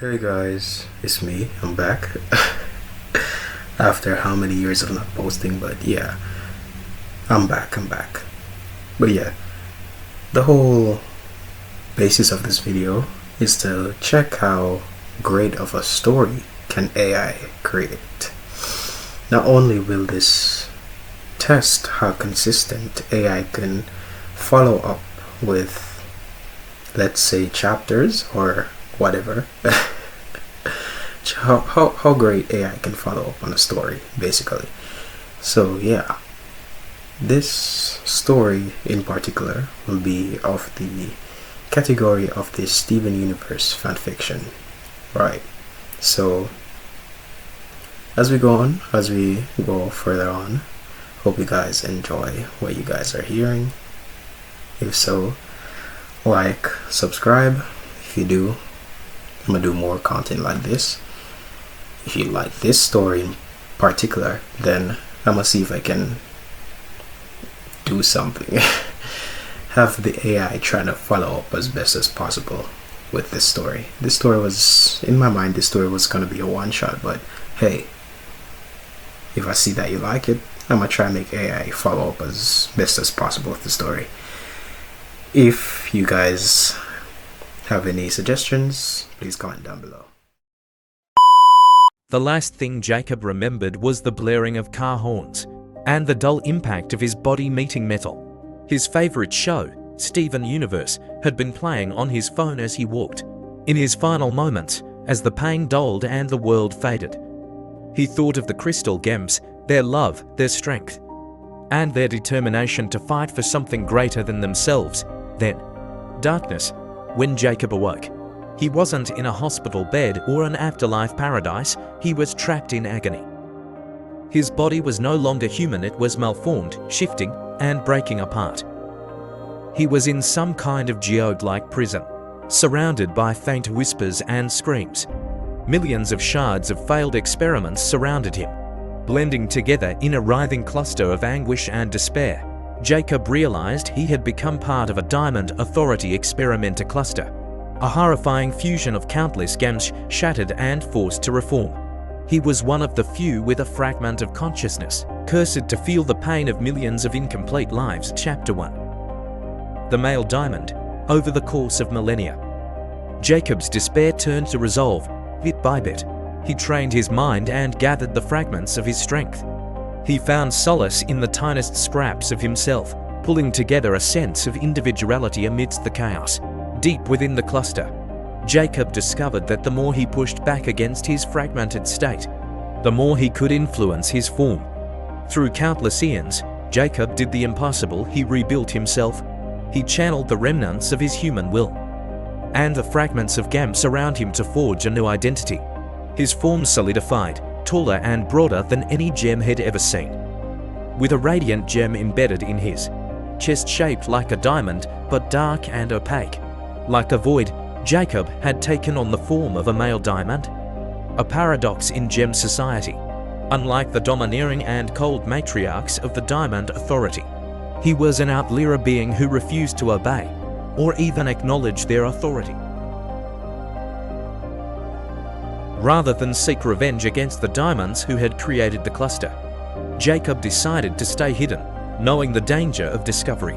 Hey guys, it's me. I'm back. After how many years of not posting, but yeah, I'm back. But yeah, the whole basis of this video is to check how great of a story can AI create. Not only will this test how consistent AI can follow up with, let's say, chapters or whatever. How great AI can follow up on a story, basically. So yeah, this story in particular will be of the category of the Steven Universe fanfiction. Right. So as we go further on, hope you guys enjoy what you guys are hearing. If so, like, subscribe. If you do, I'm gonna do more content like this. If you like this story in particular, then I'm gonna see if I can do something. Have the AI trying to follow up as best as possible with this story. This story was, in my mind, this story was gonna be a one shot, but hey, if I see that you like it, I'm gonna try and make AI follow up as best as possible with the story. If you guys have any suggestions, please comment down below. The last thing Jacob remembered was the blaring of car horns and the dull impact of his body meeting metal. His favorite show, Steven Universe, had been playing on his phone as he walked. In his final moments, as the pain dulled and the world faded, he thought of the crystal gems, their love, their strength, and their determination to fight for something greater than themselves. Then, darkness. When Jacob awoke, he wasn't in a hospital bed or an afterlife paradise, he was trapped in agony. His body was no longer human, it was malformed, shifting, and breaking apart. He was in some kind of geode-like prison, surrounded by faint whispers and screams. Millions of shards of failed experiments surrounded him, blending together in a writhing cluster of anguish and despair. Jacob realized he had become part of a Diamond Authority experimenter cluster, a horrifying fusion of countless gems shattered and forced to reform. He was one of the few with a fragment of consciousness, cursed to feel the pain of millions of incomplete lives. Chapter 1. The Male Diamond. Over the course of millennia, Jacob's despair turned to resolve. Bit by bit, he trained his mind and gathered the fragments of his strength. He found solace in the tiniest scraps of himself, pulling together a sense of individuality amidst the chaos. Deep within the cluster, Jacob discovered that the more he pushed back against his fragmented state, the more he could influence his form. Through countless eons, Jacob did the impossible. He rebuilt himself. He channeled the remnants of his human will and the fragments of gems around him to forge a new identity. His form solidified, taller and broader than any gem had ever seen, with a radiant gem embedded in his chest, shaped like a diamond but dark and opaque. Like a void, Jacob had taken on the form of a male diamond, a paradox in gem society. Unlike the domineering and cold matriarchs of the Diamond Authority, he was an outlier being who refused to obey or even acknowledge their authority. Rather than seek revenge against the diamonds who had created the cluster, Jacob decided to stay hidden, knowing the danger of discovery.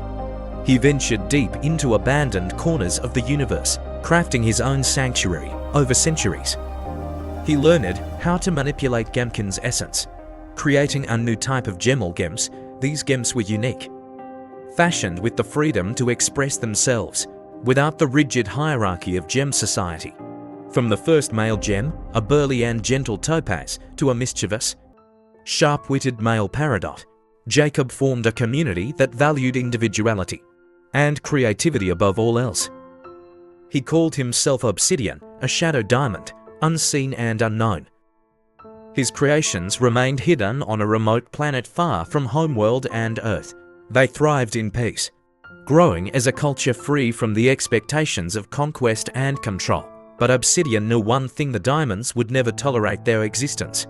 He ventured deep into abandoned corners of the universe, crafting his own sanctuary over centuries. He learned how to manipulate Gemkin's essence, creating a new type of gemal gems. These gems were unique, fashioned with the freedom to express themselves without the rigid hierarchy of gem society. From the first male gem, a burly and gentle topaz, to a mischievous, sharp-witted male peridot, Jacob formed a community that valued individuality and creativity above all else. He called himself Obsidian, a shadow diamond, unseen and unknown. His creations remained hidden on a remote planet far from homeworld and Earth. They thrived in peace, growing as a culture free from the expectations of conquest and control. But Obsidian knew one thing: the diamonds would never tolerate their existence.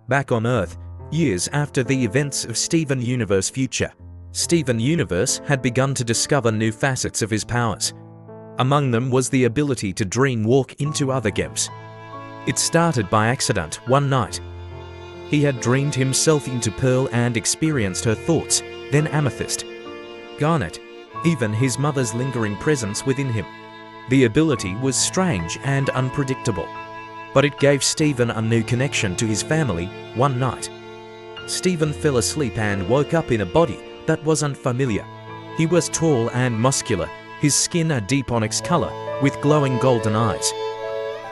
Back on Earth, years after the events of Steven Universe future, Steven Universe had begun to discover new facets of his powers. Among them was the ability to dream walk into other gems. It started by accident one night. He had dreamed himself into Pearl and experienced her thoughts, then Amethyst, Garnet, even his mother's lingering presence within him. The ability was strange and unpredictable, but it gave Stephen a new connection to his family one night. Stephen fell asleep and woke up in a body that wasn't familiar. He was tall and muscular, his skin a deep onyx color with glowing golden eyes.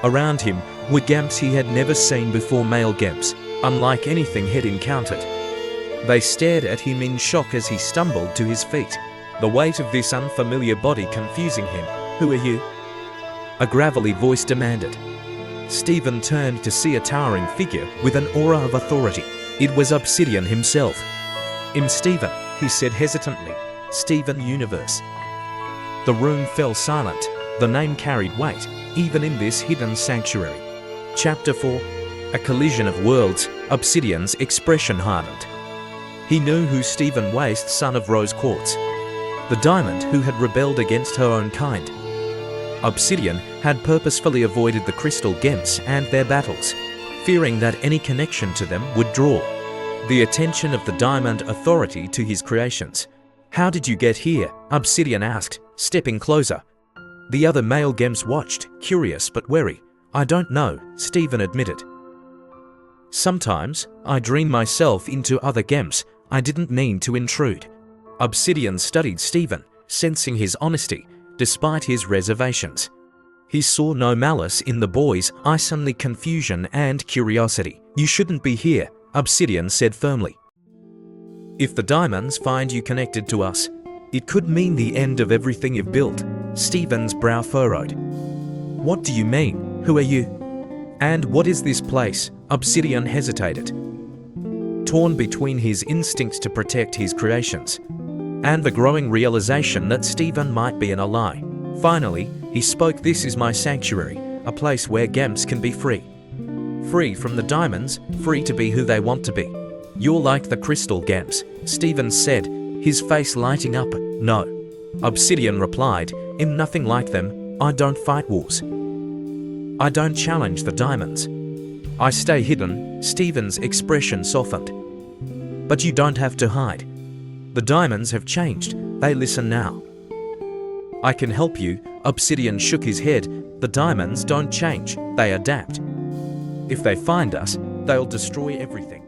Around him were gemms he had never seen before, male gemms, unlike anything he'd encountered. They stared at him in shock as he stumbled to his feet, the weight of this unfamiliar body confusing him. "Who are you?" a gravelly voice demanded. Stephen turned to see a towering figure with an aura of authority. It was Obsidian himself. "I'm Stephen," he said hesitantly. "Stephen Universe." The room fell silent. The name carried weight, even in this hidden sanctuary. Chapter 4. A collision of worlds. Obsidian's expression hardened. He knew who Stephen Waste, son of Rose Quartz, the diamond who had rebelled against her own kind. Obsidian had purposefully avoided the crystal gems and their battles, fearing that any connection to them would draw the attention of the Diamond Authority to his creations. "How did you get here?" Obsidian asked, stepping closer. The other male gems watched, curious but wary. "I don't know," Stephen admitted. "Sometimes I dream myself into other gems. I didn't mean to intrude." Obsidian studied Stephen, sensing his honesty despite his reservations. He saw no malice in the boy's eyes, only confusion and curiosity. "You shouldn't be here," Obsidian said firmly. "If the diamonds find you connected to us, it could mean the end of everything you've built." Stephen's brow furrowed. "What do you mean? Who are you? And what is this place?" Obsidian hesitated, torn between his instinct to protect his creations and the growing realization that Stephen might be in a lie. Finally, he spoke. "This is my sanctuary, a place where gems can be free. Free from the diamonds, free to be who they want to be." "You're like the crystal gems," Stephen said, his face lighting up. "No," Obsidian replied, "I'm nothing like them. I don't fight wars. I don't challenge the diamonds. I stay hidden." Stephen's expression softened. "But you don't have to hide. The diamonds have changed. They listen now." "I can help you." Obsidian shook his head. "The diamonds don't change. They adapt. If they find us, they'll destroy everything."